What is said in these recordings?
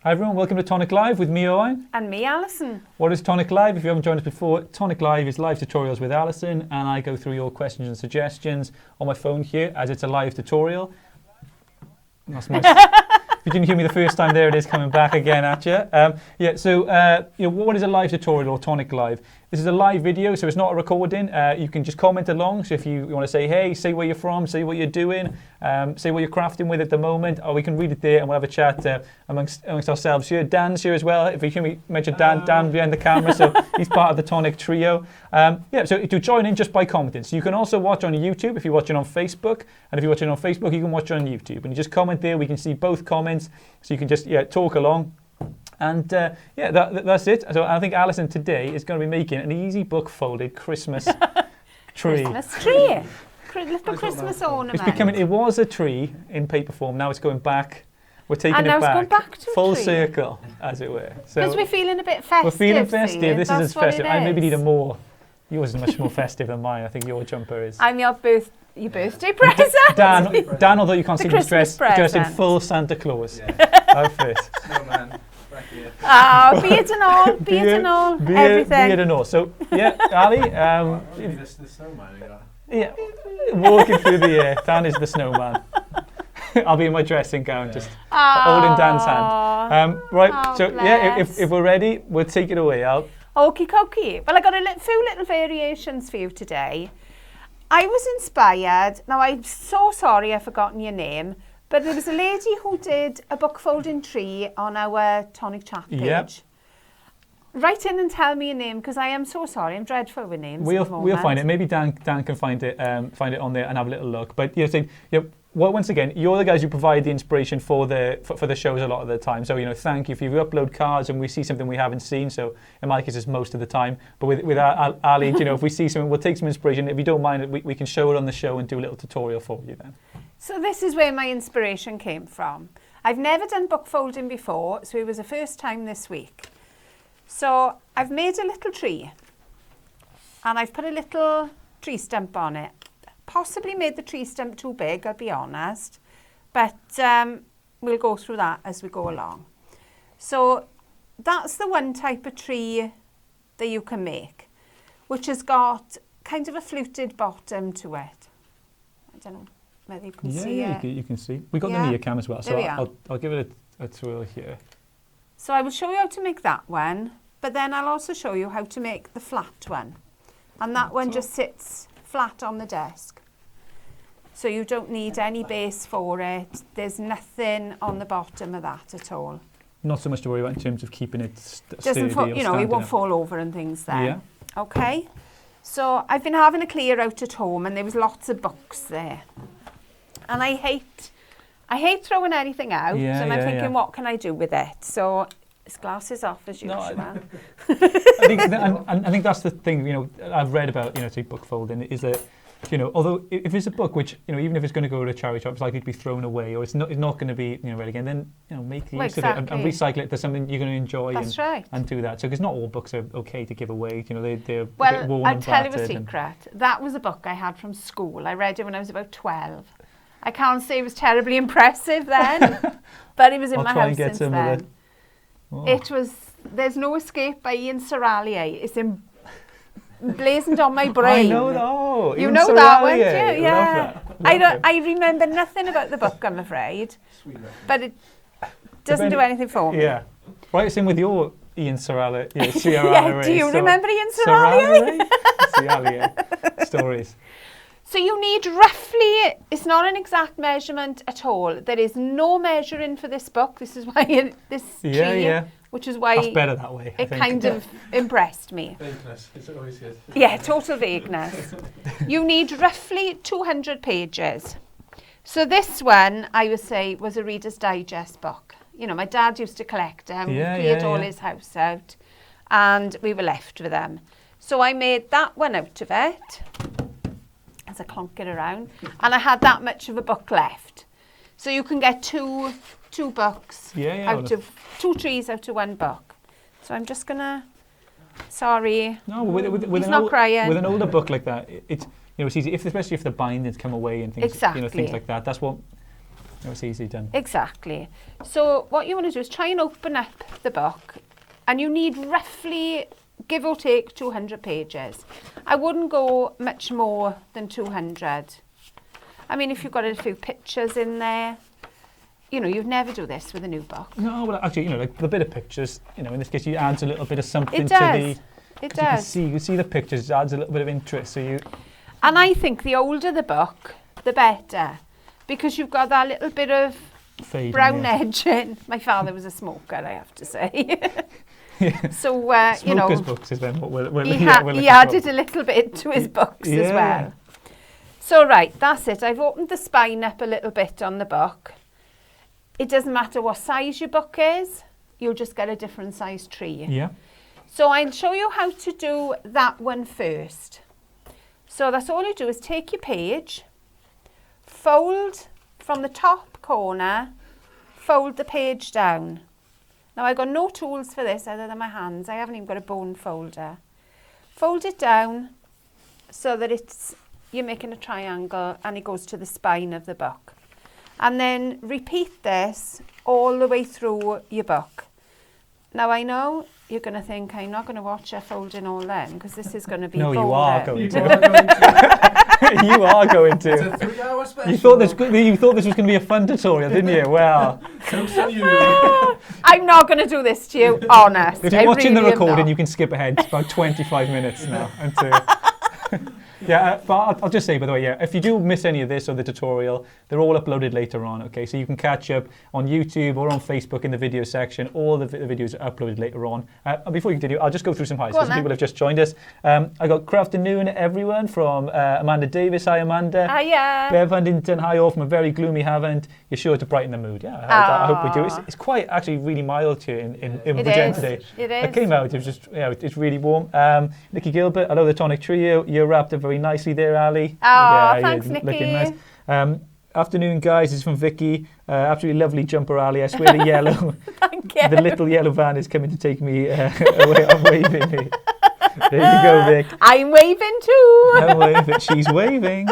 Hi everyone, welcome to Tonic Live with me, Owain. And me, Alison. What is Tonic Live? If you haven't joined us before, Tonic Live is live tutorials with Alison, and I go through your questions and suggestions on my phone here as it's a live tutorial. That's my if you didn't hear me the first time, there it is coming back again at you. What is a live tutorial or Tonic Live? This is a live video, so it's not a recording. You can just comment along. So if you want to say, hey, say where you're from, say what you're doing, say what you're crafting with at the moment, or we can read it there and we'll have a chat amongst ourselves here. Dan's here as well. If you hear me mention Dan behind the camera, so he's part of the Tonic trio. So to join in just by commenting. So you can also watch on YouTube if you're watching on Facebook, and if you're watching on Facebook, you can watch on YouTube. And you just comment there, we can see both comments, so you can just talk along. And that's it. So I think Alison today is going to be making an easy book folded Christmas tree. Christmas tree. Little Christmas ornament. It was a tree in paper form. Now it's going back. We're taking it back. It's going back to full a tree. Circle, as it were. Because we're feeling a bit festive. We're feeling festive. This is as festive. I maybe need a more. Yours is much more festive than mine. I think your jumper is. I'm your birthday present. Dan, although you can't see me dressed in full Santa Claus outfit. Snowman. Beard and all, everything. Beard and all. So, Ali. The snowman you got. Yeah, walking through the air. Dan is the snowman. I'll be in my dressing gown, just holding Dan's hand. If we're ready, we'll take it away, Al. Okie dokie. Well, I got a few little variations for you today. I was inspired. Now, I'm so sorry I've forgotten your name. But there was a lady who did a book folding tree on our Tonic chat page. Yep. Write in and tell me your name, because I am so sorry. I'm dreadful with names. We'll find it. Maybe Dan can find it on there and have a little look. But once again, you're the guys who provide the inspiration for the shows a lot of the time. So thank you if you upload cards and we see something we haven't seen. So in my case, it's most of the time. But with Ali, if we see something, we'll take some inspiration. If you don't mind, we can show it on the show and do a little tutorial for you then. So this is where my inspiration came from. I've never done book folding before, so it was the first time this week. So I've made a little tree and I've put a little tree stump on it. Possibly made the tree stump too big, I'll be honest, but we'll go through that as we go along. So that's the one type of tree that you can make, which has got kind of a fluted bottom to it. I don't know. Whether you can see it. You can see. We got the near cam as well, so I'll give it a twirl here. So I will show you how to make that one, but then I'll also show you how to make the flat one. And that one just sits flat on the desk. So you don't need any base for it. There's nothing on the bottom of that at all. Not so much to worry about in terms of keeping it sturdy. It won't fall over and things then. Yeah. Okay. So I've been having a clear out at home and there was lots of books there. And I hate throwing anything out, and I'm thinking, what can I do with it? So this glass is off as usual. I think that's the thing. I've read about say book folding is that although if it's a book which even if it's going to go to a charity shop, it's likely to be thrown away or it's not going to be read again. Then make use of it and recycle it to something you're going to enjoy. That's right. And do that. So because not all books are okay to give away. They're a bit worn I'll and tell you a battered secret. That was a book I had from school. I read it when I was about 12. I can't say it was terribly impressive then, but it was in my house since then. It was There's No Escape by Ian Serralier. It's emblazoned on my brain. I know that. You know that one too? Yeah. I remember nothing about the book, I'm afraid, but it doesn't do anything for me. Yeah. Right, same with your Ian Serralier. Do you remember Ian Serralier? Serralier stories. So you need roughly, it's not an exact measurement at all. There is no measuring for this book. This is why which is why that's better that way. It kind of impressed me. Vagueness, it's always good. Yeah, total vagueness. You need roughly 200 pages. So this one, I would say, was a Reader's Digest book. My dad used to collect them. He cleared all his house out and we were left with them. So I made that one out of it. As I clonk it around, and I had that much of a book left. So you can get two books out of two trees out of one book. So I'm just gonna. Sorry. No, with he's not crying. With an older book like that, it's easy. Especially if the bindings come away and things, things like that. That's what It was easily done. Exactly. So what you want to do is try and open up the book, and you need roughly, give or take, 200 pages. I wouldn't go much more than 200. I mean, if you've got a few pictures in there, you know, you'd never do this with a new book. No, well, actually, you know, like the bit of pictures, you know, in this case, you adds a little bit of something It to does. the... It You can does. see the pictures, it adds a little bit of interest. So you... And I think the older the book, the better, because you've got that little bit of Fade brown yeah. edge in. My father was a smoker, I have to say. Yeah. So, you know, Smokers' books is then what we're he looking added for. a little bit to his books as Yeah. well. So, right, that's it. I've opened the spine up a little bit on the book. It doesn't matter what size your book is, you'll just get a different size tree. Yeah. So I'll show you how to do that one first. So that's all you do is take your page, fold from the top corner, fold the page down. Now I've got no tools for this other than my hands. I haven't even got a bone folder. Fold it down so that you're making a triangle and it goes to the spine of the book. And then repeat this all the way through your book. Now I know you're going to think I'm not going to watch her folding all them because this is going to be No, boring. you are going You to. are going to. You are going It's to. a 3-hour special. You thought this was going to be a fun tutorial, didn't you? Well, Joke's on you. I'm not going to do this to you, honest. if you're I watching really the am recording, not. you can skip ahead about 25 minutes now. Yeah, but I'll just say, by the way, yeah, if you do miss any of this or the tutorial, they're all uploaded later on, okay? So you can catch up on YouTube or on Facebook in the video section. All the videos are uploaded later on. And before you continue, I'll just go through some highlights because people have just joined us. I got Crafty Owain everyone from Amanda Davis. Hi, Amanda. Hiya. Bev Huntington, hi all from a very gloomy Haven. You're sure to brighten the mood. Yeah, I hope we do. It's quite actually really mild here in It Virginia is. today. It I is. came out, it was just, it's really warm. Nikki Gilbert, hello the Tonic Trio. You're wrapped up very nicely there, Ali. Thanks, you're Nikki. looking nice. Afternoon, guys. This is from Vicky. Absolutely lovely jumper, Ali. I swear the yellow, Thank you. the little yellow van is coming to take me away. I'm waving. There you go, Vic. I'm waving too. I'm waving. She's waving.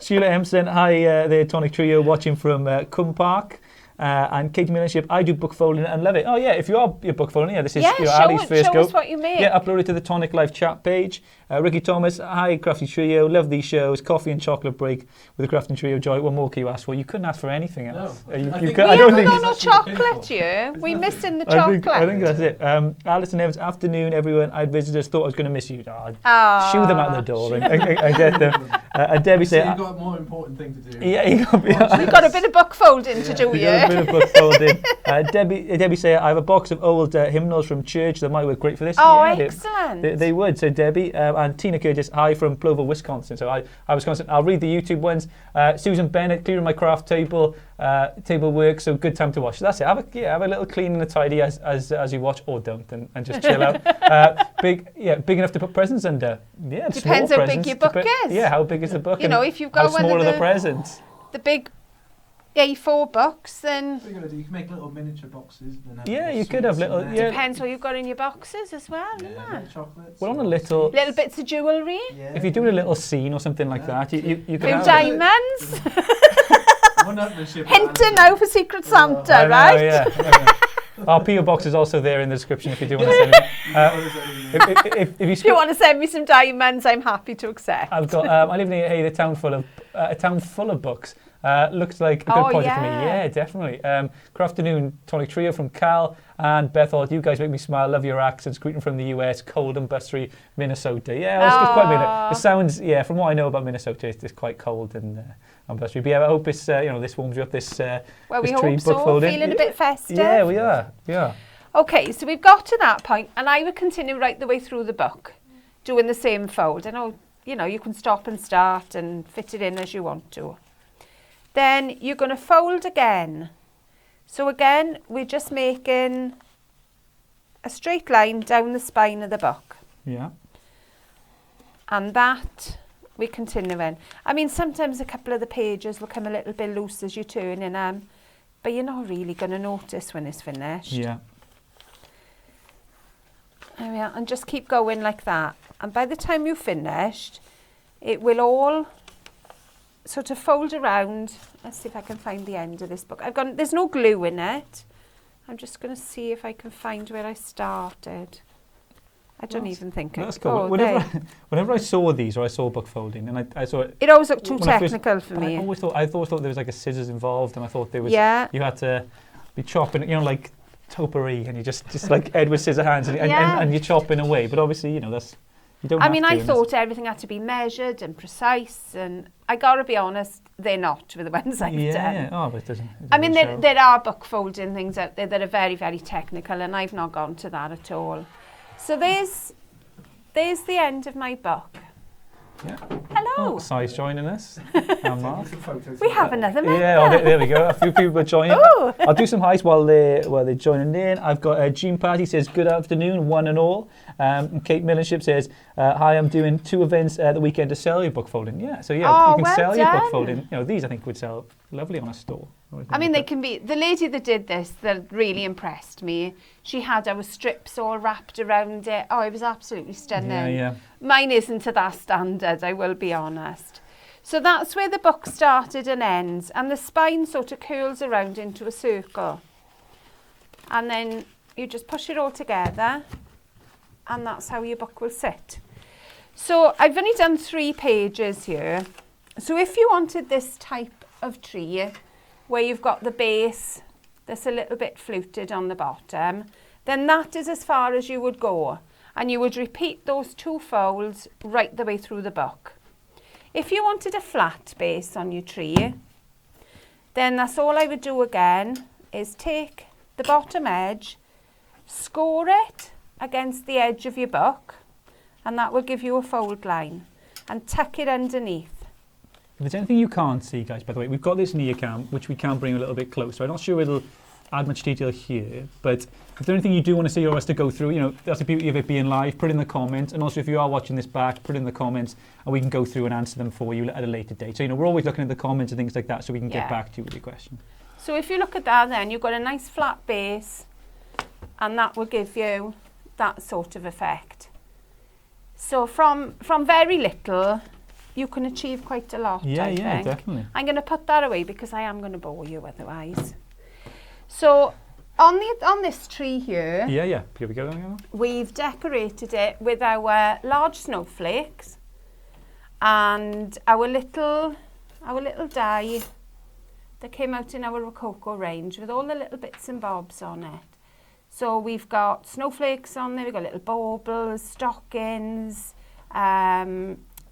Sheila Empson, hi there, Tonic Trio, watching from Cum Park. And Katie Millership, I do book folding and love it. Oh yeah, if you are your book folding, this is Ali's first show go. us what you make. Yeah, upload it to the Tonic Live chat page. Ricky Thomas, hi Crafty Trio, love these shows. Coffee and chocolate break with the Crafty Trio Joy. What more can you ask for? You couldn't ask for anything else. No. You I think could- we I don't haven't think. got no chocolate, you. We missing the chocolate. I think that's it. Alison Evans, afternoon, everyone. I had visitors, thought I was going to miss you. Shoo them out the door and get them. And Debbie So said, you've got a more important thing to do. yeah, you got We've got a bit of book folding to do, we got a bit yeah. of book folding. Debbie said, I have a box of old hymnals from church that might work great for this. Oh, Yeah, excellent. they would. So Debbie and Tina Curtis, hi from Plover, Wisconsin. So I Wisconsin. I'll read the YouTube ones. Susan Bennett, clearing my craft table work. So good time to watch. So that's it. Have a little clean and a tidy as you watch, or don't, and just chill out. Big enough to put presents under. Yeah, Depends small how big presents. your book is. Yeah, how big is the book? You know, and if you've got how one of small are the the- presents? The big A4 books, then So you can make little miniature boxes. And have Yeah, little you could have sweets in little- there. yeah. depends what you've got in your boxes as well, Yeah, doesn't little it? chocolates. Well, on a little. Little bits of jewellery, Yeah. If you're doing a little scene or something like that, you could few have diamonds. One-upmanship. Hinting now for Secret Santa, I know, right? Yeah. Our PO box is also there in the description if you do want to send it. If you If you want to send me some diamonds, I'm happy to accept. I've got. I live near a town full of books. Looks like a good Oh, project for me. yeah. Yeah, definitely. Crafty Owain, Tonic Trio from Cal and Bethel. You guys make me smile. Love your accents. Greeting from the US, cold and blustery Minnesota. Yeah, it's quite Aw. it sounds. Yeah, from what I know about Minnesota, it's quite cold and blustery. But yeah, I hope it's this warms you up. This Well, we this tree hope book so. folding. Feeling a bit festive. Yeah, we are. Yeah. Okay, so we've got to that point, and I would continue right the way through the book, doing the same fold. I know, you can stop and start and fit it in as you want to. Then you're going to fold again. So again, we're just making a straight line down the spine of the book. Yeah. And that we continue in. I mean, sometimes a couple of the pages will come a little bit loose as you turn in them, but you're not really going to notice when it's finished. Yeah. There we are, and just keep going like that. And by the time you've finished, it will all sort of fold around. Let's see if I can find the end of this book. There's no glue in it. I'm just going to see if I can find where I started. I don't even think that's cool. Whenever I saw these, or I saw book folding, and I saw it, it always looked too technical for me. I thought there was like a scissors involved, and I thought there was you had to be chopping, you know, like potpourri, and you just like Edward Scissorhands, and you're chopping away. But obviously, you know, that's you don't. I thought everything had to be measured and precise, and I gotta be honest, they're not with the ones I've done. Yeah, oh, but it doesn't. I mean, there are book folding things out there that are very, very technical, and I've not gone to that at all. So there's the end of my book. Yeah. Hello. Oh, Si's joining us. And Mark. We have another member. Yeah, there we go. A few people are joining. Ooh. I'll do some highs while they're joining in. I've got Jean Patty says, good afternoon, one and all. And Kate Millenship says, hi, I'm doing 2 events the weekend to sell your book folding. Yeah, so you can sell your book folding. You know, these I think would sell lovely on a store. I mean, they can be. The lady that did this, that really impressed me. She had our strips all wrapped around it. Oh, it was absolutely stunning. Yeah. Mine isn't to that standard, I will be honest. So that's where the book started and ends, and the spine sort of curls around into a circle. And then you just push it all together, and that's how your book will sit. So I've only done 3 pages here. So if you wanted this type of tree, where you've got the base that's a little bit fluted on the bottom, then that is as far as you would go. And you would repeat those 2 folds right the way through the book. If you wanted a flat base on your tree, then that's all I would do again, is take the bottom edge, score it against the edge of your book, and that will give you a fold line, and tuck it underneath. If there's anything you can't see, guys, by the way, we've got this near cam, which we can bring a little bit closer. I'm not sure it'll add much detail here, but if there's anything you do want to see or us to go through, you know, that's the beauty of it being live, put it in the comments. And also if you are watching this back, put it in the comments and we can go through and answer them for you at a later date. So, you know, we're always looking at the comments and things like that so we can get back to you with your question. So if you look at that then, you've got a nice flat base and that will give you that sort of effect. So from very little, you can achieve quite a lot, I think. Yeah, definitely. I'm going to put that away because I am going to bore you otherwise. So on this tree here, here we go. We've decorated it with our large snowflakes and our little die that came out in our Rococo range with all the little bits and bobs on it. So we've got snowflakes on there, we've got little baubles, stockings,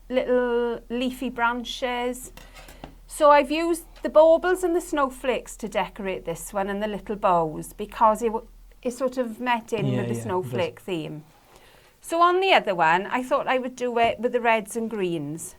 little leafy branches. So I've used the baubles and the snowflakes to decorate this one and the little bows because it sort of met in with the snowflake theme. So on the other one, I thought I would do it with the reds and greens.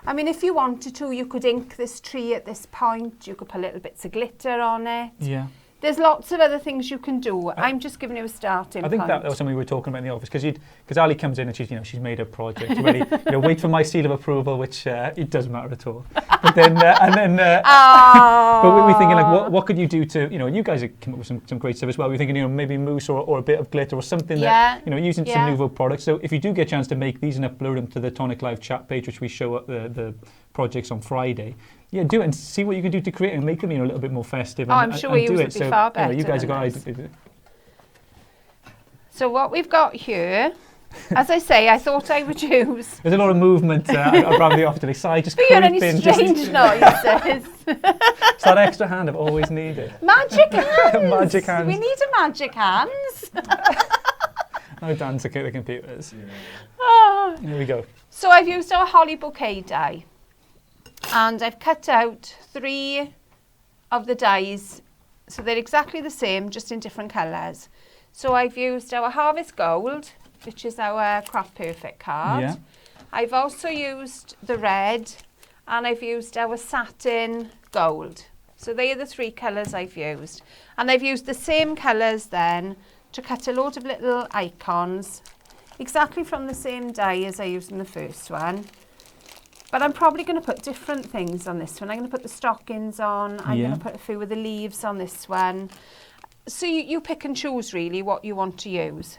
I mean, if you wanted to, you could ink this tree at this point. You could put little bits of glitter on it. Yeah. There's lots of other things you can do. I'm just giving you a starting point. I think that was something we were talking about in the office because Ali comes in and she's made her project ready. Wait for my seal of approval, which it doesn't matter at all. But then but we were thinking like, what could you do to and you guys have come up with some great stuff as well. We were thinking maybe mousse or a bit of glitter or something that using some nouveau products. So if you do get a chance to make these and upload them to the Tonic Live chat page, which we show up the projects on Friday. Yeah, do it and see what you can do to create and make them a little bit more festive. I'm sure yours would be far better. You guys have got So what we've got here, as I say, I thought I would use. There's a lot of movement around the office today. Si, just creeping. Any strange noises. It's that extra hand I've always needed. Magic hands. Magic hands. We need a magic hands. No dance at the computers. Yeah. Oh. Here we go. So I've used our holly bouquet die. And I've cut out 3 of the dies, so they're exactly the same, just in different colours. So I've used our Harvest Gold, which is our Craft Perfect card. Yeah. I've also used the red, and I've used our Satin Gold. So they are the 3 colours I've used. And I've used the same colours then to cut a load of little icons, exactly from the same die as I used in the first one. But I'm probably going to put different things on this one. I'm going to put the stockings on. I'm going to put a few of the leaves on this one. So you pick and choose really what you want to use.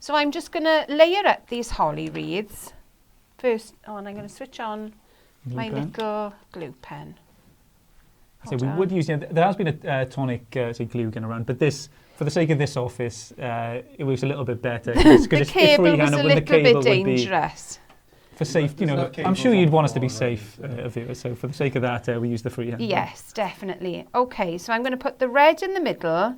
So I'm just going to layer up these holly wreaths. First, and I'm going to switch on my little glue pen. So we would use, there has been a tonic glue gun around, but this, for the sake of this office, it was a little bit better. The cable was a little bit dangerous. For safety, I'm sure you'd want us to be safe, viewers, so for the sake of that, we use the freehand. Yes, definitely. Okay, so I'm going to put the red in the middle.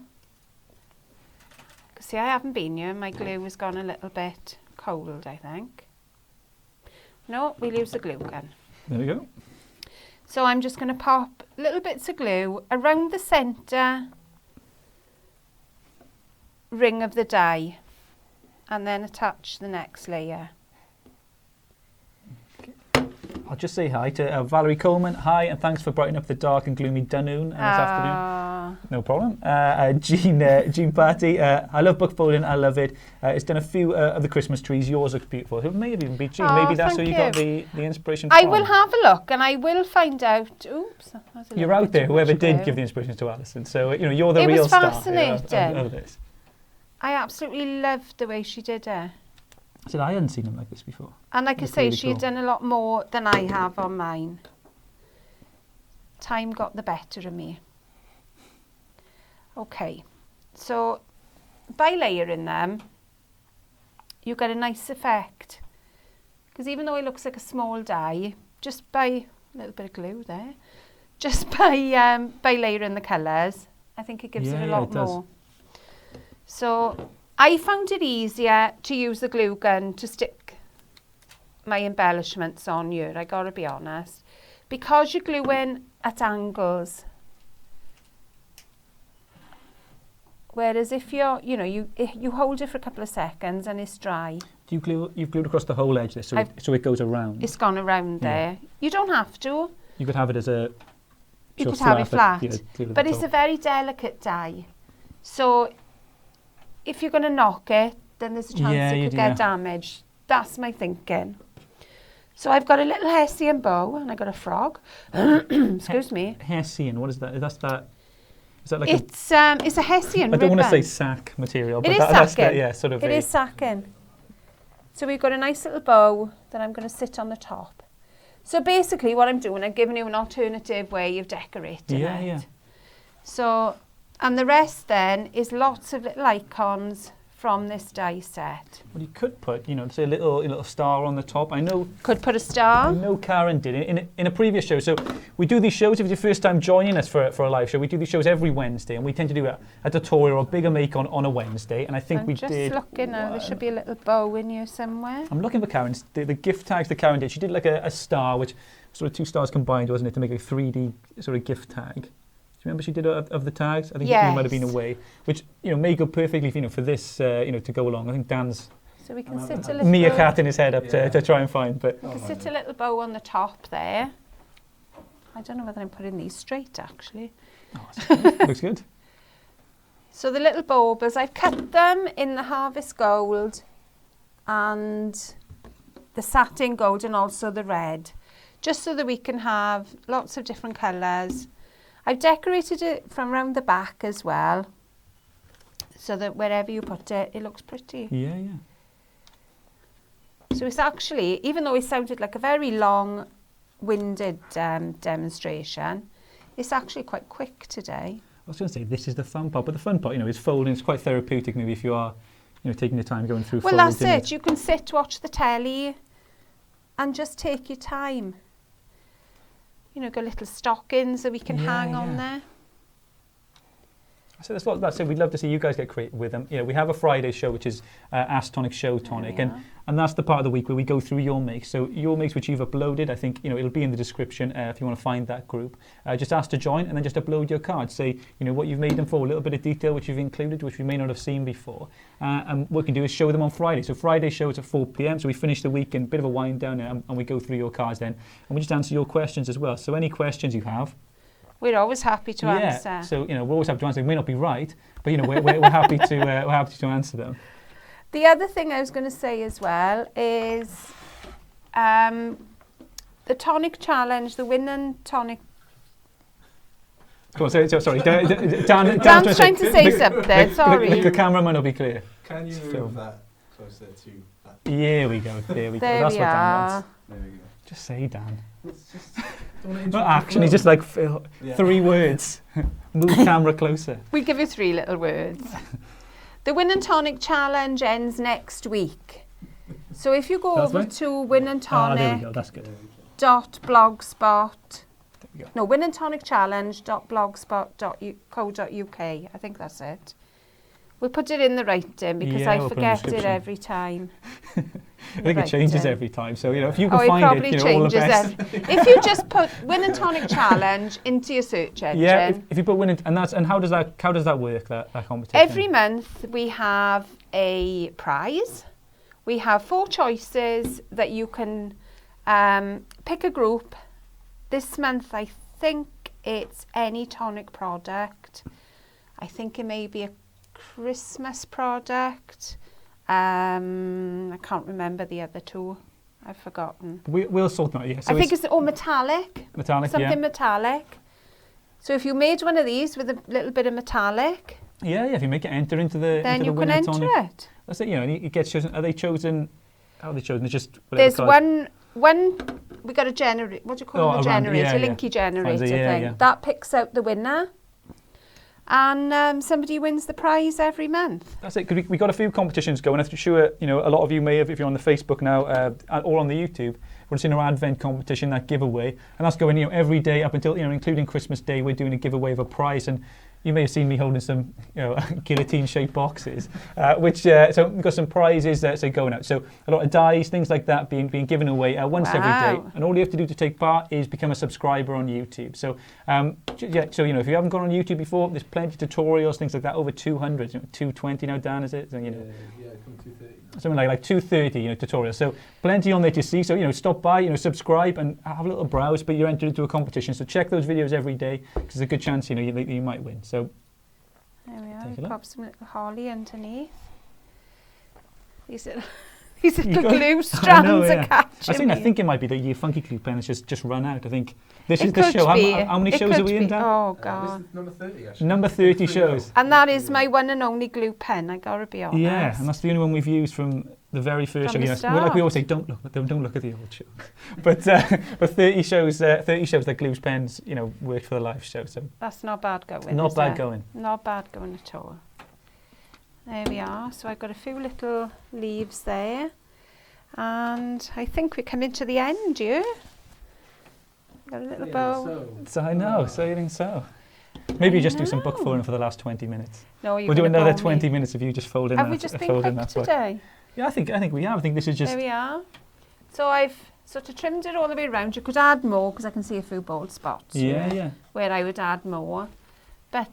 See, I haven't been here. My glue has gone a little bit cold, I think. No, we'll use the glue gun. There we go. So I'm just going to pop little bits of glue around the centre ring of the die and then attach the next layer. I'll just say hi to Valerie Coleman. Hi, and thanks for brightening up the dark and gloomy Dunoon this afternoon. No problem. Jean Patty, I love book folding. I love it. It's done a few of the Christmas trees. Yours look beautiful. It may have even been Jean. Maybe that's where you got the inspiration from. I will have a look and I will find out. Oops. You're out there, whoever did give the inspiration to Alison. So, you're the real star of this. I absolutely loved the way she did it. I said I hadn't seen them like this before. And like I say, she had done a lot more than I have on mine. Time got the better of me. Okay, so by layering them, you get a nice effect. Because even though it looks like a small die, just by a little bit of glue there, just by layering the colours, I think it gives it a lot more. So I found it easier to use the glue gun to stick my embellishments on here, I gotta be honest. Because you're gluing at angles. Whereas if you're, you hold it for a couple of seconds and it's dry. You've glued across the whole edge there, so it goes around. It's gone around there. You don't have to. You could have it as a... You could have it flat, but it's a very delicate die. So if you're going to knock it, then there's a chance it could get damaged. That's my thinking. So I've got a little Hessian bow and I got a frog. Excuse me. Hessian, what is that? Is that like it's a Hessian ribbon. I don't want to say sack material, but it is sacking. It is sacking. So we've got a nice little bow that I'm going to sit on the top. So basically what I'm doing, I'm giving you an alternative way of decorating it. Yeah. So, and the rest then is lots of little icons from this die set. Well, you could put, say a little star on the top. I know. Could put a star. I know Karen did it in a previous show. So we do these shows. If it's your first time joining us for a live show, we do these shows every Wednesday, and we tend to do a tutorial or a bigger make on a Wednesday. And I think we did. I'm just looking now. There should be a little bow in here somewhere. I'm looking for Karen's the gift tags that Karen did. She did like a star, which sort of two stars combined, wasn't it, to make a 3D sort of gift tag. Do you remember she did of the tags? I think you might have been away, which may go perfectly for this to go along. I think Dan's so we can sit a little meerkatting his head up to try and find. But we can sit a little bow on the top there. I don't know whether I'm putting these straight actually. Oh, looks good. So the little baubles, I've cut them in the harvest gold and the satin gold and also the red, just so that we can have lots of different colours. I've decorated it from round the back as well, so that wherever you put it, it looks pretty. Yeah. So it's actually, even though it sounded like a very long-winded demonstration, it's actually quite quick today. I was going to say, this is the fun part, but the fun part, is folding. It's quite therapeutic maybe if you are, taking the time going through folds. Well, that's it. You can sit, watch the telly, and just take your time. Got little stockings that we can hang on there. So there's a lot of that. So we'd love to see you guys get creative with them. We have a Friday show, which is Ask Tonic Show Tonic. And that's the part of the week where we go through your makes. So your makes which you've uploaded, I think, it'll be in the description if you want to find that group. Just ask to join and then just upload your cards. Say, what you've made them for, a little bit of detail which you've included, which we may not have seen before. And what we can do is show them on Friday. So Friday show is at 4 p.m. So we finish the week in a bit of a wind down and we go through your cards then. And we just answer your questions as well. So any questions you have, we're always happy to answer. So we're always happy to answer. It may not be right, but we're happy to answer them. The other thing I was going to say as well is the Tonic Challenge, the winning Tonic. Come on, sorry. Dan's trying to say something. Sorry. The camera might not be clear. Can you move that closer to that? Here we go. There we go. That's what Dan wants. There we go. Just say, Dan. It's just, don't want to Not action, he's just like, Phil, Yeah. 3 words. Move camera closer. We'll give you 3 little words. The Win and Tonic Challenge ends next week. So if you go That's over right. to Win and Ah, there we Tonic go, that's good. .blogspot. There we go. No, Win and Tonic Challenge.blogspot.co.uk. I think that's it. We'll put it in the writing because Yeah, I we'll put it in the forget it description. every time. I think it changes every time, so if you can Oh, it find probably it, all the changes best. if you just put Win and Tonic Challenge into your search engine. Yeah, if you put winning, and how does that work? That competition. Every month we have a prize. We have 4 choices that you can pick a group. This month I think it's any tonic product. I think it may be a Christmas product. I can't remember the other 2. I've forgotten. We'll sort that. Yeah. So I think it's metallic. metallic. Something metallic. So if you made one of these with a little bit of metallic, Yeah. If you make it enter into the then into you the can winning enter tonic. it. That's it. And it gets chosen. Are they chosen? How are they chosen? It's just There's card. one. We got a generator. What do you call Oh, it? A a random- generator, yeah, linky generator Finds it, yeah, thing. yeah. That picks out the winner, and somebody wins the prize every month. That's it. 'Cause we got a few competitions going. I'm sure a lot of you may have, if you're on the Facebook now, or on the YouTube. We're seeing our Advent competition, that giveaway, and that's going every day up until including Christmas Day. We're doing a giveaway of a prize, and you may have seen me holding some guillotine-shaped boxes, so we've got some prizes going out. So a lot of dies, things like that being given away once every day, Wow. and all you have to do to take part is become a subscriber on YouTube. So so if you haven't gone on YouTube before, there's plenty of tutorials, things like that. Over 200, 220 now, Dan, is it? So, Yeah, come 2:30. something like 230 tutorials, so plenty on there to see. So stop by, subscribe and have a little browse, but you're entered into a competition, so check those videos every day because there's a good chance you might win. So There we are. Take a We've look. got some little holly underneath. These little You got- glue I strands know, are yeah. catching I me. think it might be that your funky glue pen has just run out. I think this is It the could show. be. How many It shows are could we in, be. Dan? Oh This God! is number 30, actually. Number 30 3-0. shows. And that is my one and only glue pen. I gotta be honest. Yeah, and that's the only one we've used from the very first From show. the Like start. we always say, don't look at the old show. but 30 shows that glues pens, worked for the live show. So That's not bad going. not is bad it? going. Not bad going at all. There we are. So I've got a few little leaves there. And I think we're coming to the end, you. Got a little bow. So I know, so you think so. Maybe you just do some book folding for the last 20 minutes. No, you're We'll do gonna another bore 20 me. minutes of you just folding Have that. we just been folding quick that book. today? Yeah, I think we have. I think this is just. There we are. So I've sort of trimmed it all the way around. You could add more because I can see a few bald spots. Yeah, here yeah. Where I would add more. But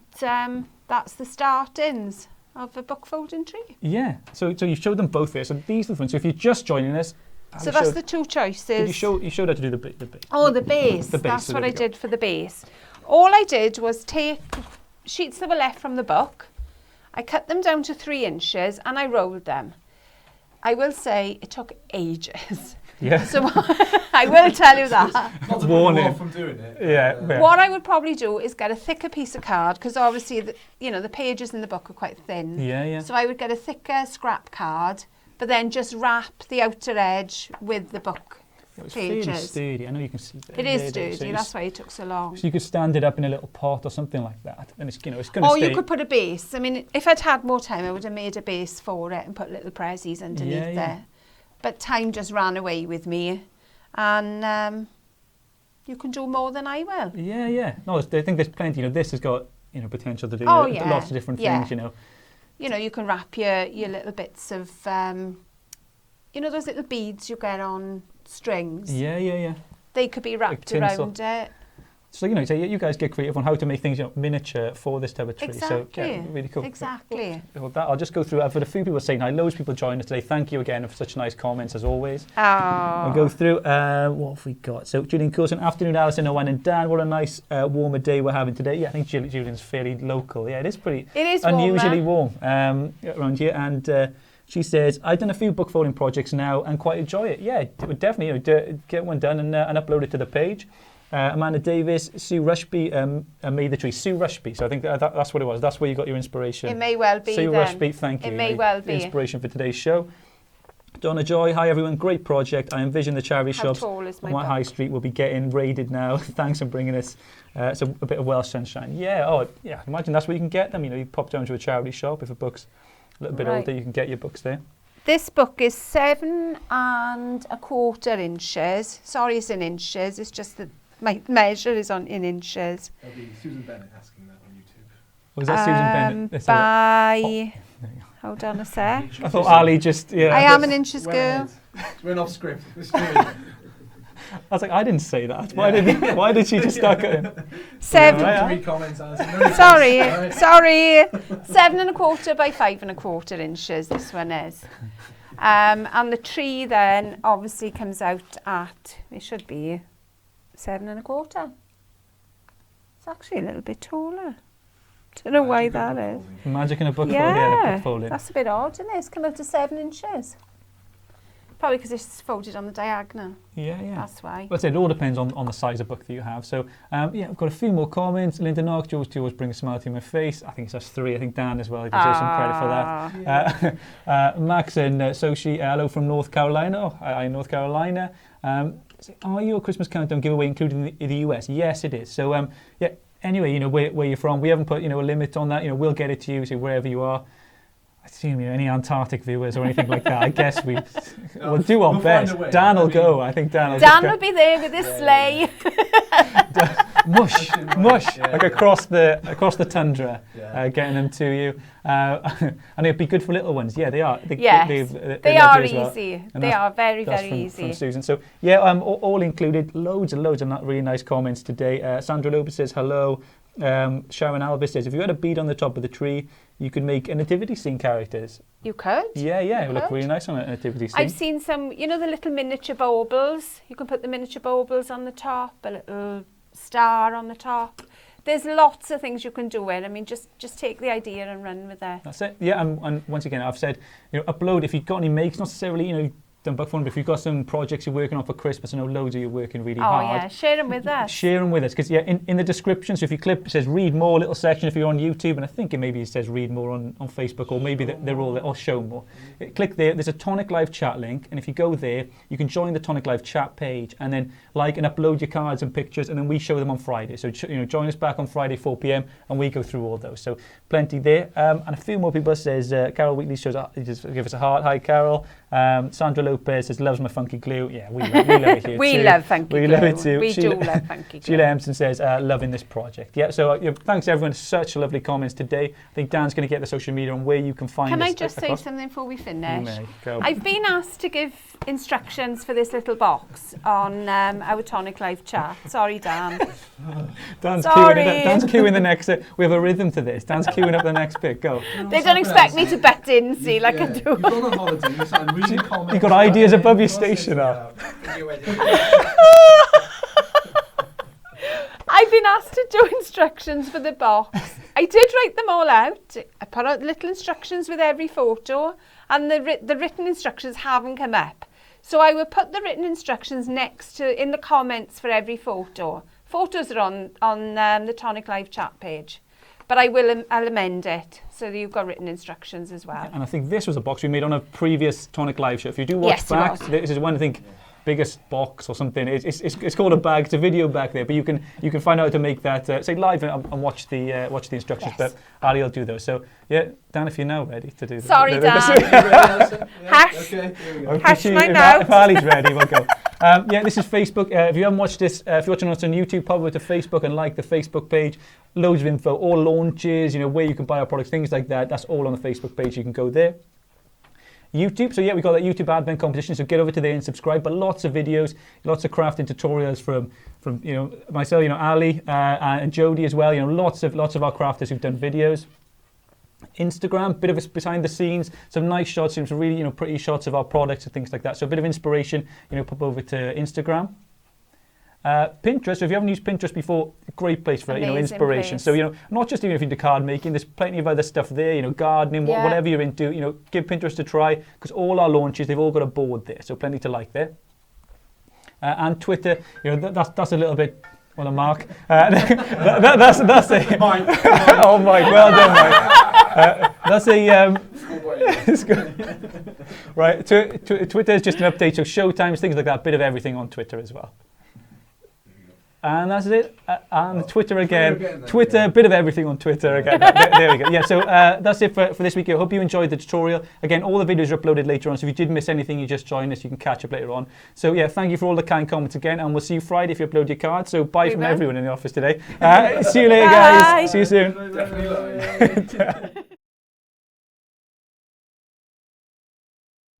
that's the start-ins of a book folding tree. Yeah. So you showed them both there. So these are the ones. So if you're just joining us. So that's the 2 choices. You showed how to do the base. Oh, the base. The base, That's so what there I we go. did for the base. All I did was take sheets that were left from the book. I cut them down to 3 inches and I rolled them. I will say it took ages. Yeah. So I will tell you that. Not to put Warning. you off from doing it. Yeah. What I would probably do is get a thicker piece of card because obviously the pages in the book are quite thin. Yeah. So I would get a thicker scrap card, but then just wrap the outer edge with the book It was fairly pages. sturdy. I know you can see that. It is Yeah, sturdy, so that's why it took so long. So you could stand it up in a little pot or something like that, and it's it's going to Or stay. you could put a base. I mean, if I'd had more time, I would have made a base for it and put little prezzies underneath Yeah, yeah. there. But time just ran away with me, and you can do more than I will. Yeah. No, I think there's plenty. This has got potential to do Oh, yeah. lots of different Yeah. things. You can wrap your little bits of, those little beads you get on strings. Yeah. They could be wrapped tinsel. around it. So so you guys get creative on how to make things miniature for this type of tree. So Exactly. yeah, really cool. Exactly. Well, I'll just go through. I've had a few people saying hi. Loads of people joined us today. Thank you again for such nice comments as always. Oh. I'll go through. What have we got? So Julian Coulson, afternoon, Alison, Owen and Dan. What a nice warmer day we're having today. Yeah, I think Julian's fairly local. Yeah, it is pretty It is unusually warmer. warm around here. And she says, I've done a few book folding projects now and quite enjoy it. Yeah, it would definitely get one done and upload it to the page. Amanda Davis, Sue Rushby made the tree. Sue Rushby. So I think that's what it was. That's where you got your inspiration. It may well be Sue then. Rushby, thank you. It may well be. Inspiration for today's show. Donna Joy, hi everyone, great project. I envision the charity How shops tall is my on my book? high street will be getting raided now. Thanks for bringing us a bit of Welsh sunshine. Yeah, imagine that's where you can get them. You pop down to a charity shop. If a book's a little bit Right. older, you can get your books there. This book is 7¼ inches. Sorry, it's in inches. It's just that my measure is in inches. That'll be Susan Bennett asking that on YouTube. Was that Susan Bennett? Let's have By... Hold on a sec. I thought Ali just, yeah. I am an inches Went girl. ahead. Went off script. I was like, I didn't say that. Why did she just start going? Seven. Yeah. 3 comments, Alison. No offense. Sorry, Right. sorry. 7¼ by 5¼ inches. This one is. And the tree then obviously comes out at. It should be 7¼ It's actually a little bit taller. Don't know why that is. Magic in a book Yeah, book folding. that's a bit odd, isn't it? It's come out to 7 inches. Probably because it's folded on the diagonal. Yeah. That's why. Well, it all depends on the size of book that you have. So, I've got a few more comments. Linda Knock, George to always bring a smile to my face. I think it's us 3. I think Dan as well. He deserves some credit for that. Max and Soshi, hello from North Carolina. Oh, hi, North Carolina. Are your Christmas countdown giveaway included in the US? Yes, it is. So, anyway, where you're from, we haven't put, a limit on that. We'll get it to you, so wherever you are. I assume any Antarctic viewers or anything like that. I guess we'll do our best. Dan will go. I think Dan will Dan will be there with his sleigh. mush, like across the tundra, getting them to you. And it'd be good for little ones. Yeah, they are. They are easy. They are very, very easy. From Susan. So all included. Loads and loads of really nice comments today. Sandra Lopez says hello. Sharon Alvis says, if you had a bead on the top of the tree, you could make a nativity scene characters. You could? Yeah, it would look really nice on a nativity scene. I've seen some, the little miniature baubles. You can put the miniature baubles on the top, a little star on the top. There's lots of things you can do with it. I mean, just take the idea and run with it. That's it. Yeah, and once again, I've said, upload if you've got any makes, not necessarily, done book fun, but if you've got some projects you're working on for Christmas, I know loads of you are working really hard. Oh yeah, share them with us. Share them with us, because in the description, so if you click, it says read more, little section if you're on YouTube, and I think it says read more on Facebook, or maybe they're all there, or show more. Click there, there's a Tonic Live chat link, and if you go there, you can join the Tonic Live chat page, and then like and upload your cards and pictures, and then we show them on Friday. So join us back on Friday 4 p.m, and we go through all those. So plenty there. And a few more people says, Carol Wheatley shows up, just give us a heart. Hi Carol. Sandra Lopez says, loves my funky glue. Yeah, we love it here we too. Love funky glue. We love it too. We do love funky glue. Sheila Empson says, loving this project. Yeah, so thanks everyone. Such lovely comments today. I think Dan's going to get the social media on where you can find us. Can I just say something before we finish? You may. Go. I've been asked to give instructions for this little box on our Tonic Live chat. Sorry, Dan. Dan's Sorry. queuing the next. We have a rhythm to this. Dan's queuing up the next bit. Go. They don't expect me to butt in, see, like I do. You've gone on holiday, you started reading comments. You've got ideas above your station now. I've been asked to do instructions for the box. I did write them all out. I put out little instructions with every photo, and the written instructions haven't come up. So I will put the written instructions next to in the comments for every photo. Photos are on the Tonic Live chat page, but I'll amend it so that you've got written instructions as well. And I think this was a box we made on a previous Tonic Live show. If you do watch back, this is one I think biggest box or something. It's called a bag. It's a video bag there, but you can find out how to make that. Say live and watch the instructions. Yes. But Ali will do those. So yeah, Dan, if you're now ready to do. Sorry, Dan. Hash. Okay, here we go. Hash my notes. If Ali's ready, we'll go. This is Facebook. If you haven't watched this, if you're watching us on YouTube, pop over to Facebook and like the Facebook page. Loads of info, all launches, where you can buy our products, things like that. That's all on the Facebook page. You can go there. YouTube, so we got that YouTube advent competition, so get over to there and subscribe. But lots of videos, lots of crafting tutorials from myself, Ali and Jody as well. Lots of our crafters who've done videos. Instagram, bit of a behind the scenes, some nice shots, some really pretty shots of our products and things like that. So a bit of inspiration, pop over to Instagram. Pinterest, so if you haven't used Pinterest before, great place for inspiration. Place. So not just even if you're into card making, there's plenty of other stuff there. Gardening, whatever you're into. Give Pinterest a try, because all our launches, they've all got a board there, so plenty to like there. And Twitter, that's a little bit. Well, a mark. That's a. Mike. Oh, Mike, well done, Mike. That's a. It's good. Right, Twitter is just an update, so show times, things like that, bit of everything on Twitter as well. And that's it. And Twitter again. Twitter, bit of everything on Twitter again. There we go. Yeah, so that's it for this week. I hope you enjoyed the tutorial. Again, all the videos are uploaded later on, so if you did miss anything, you just joined us, you can catch up later on. So yeah, thank you for all the kind comments again, and we'll see you Friday if you upload your card. So bye from everyone in the office today. See you later, guys. See you soon. Definitely.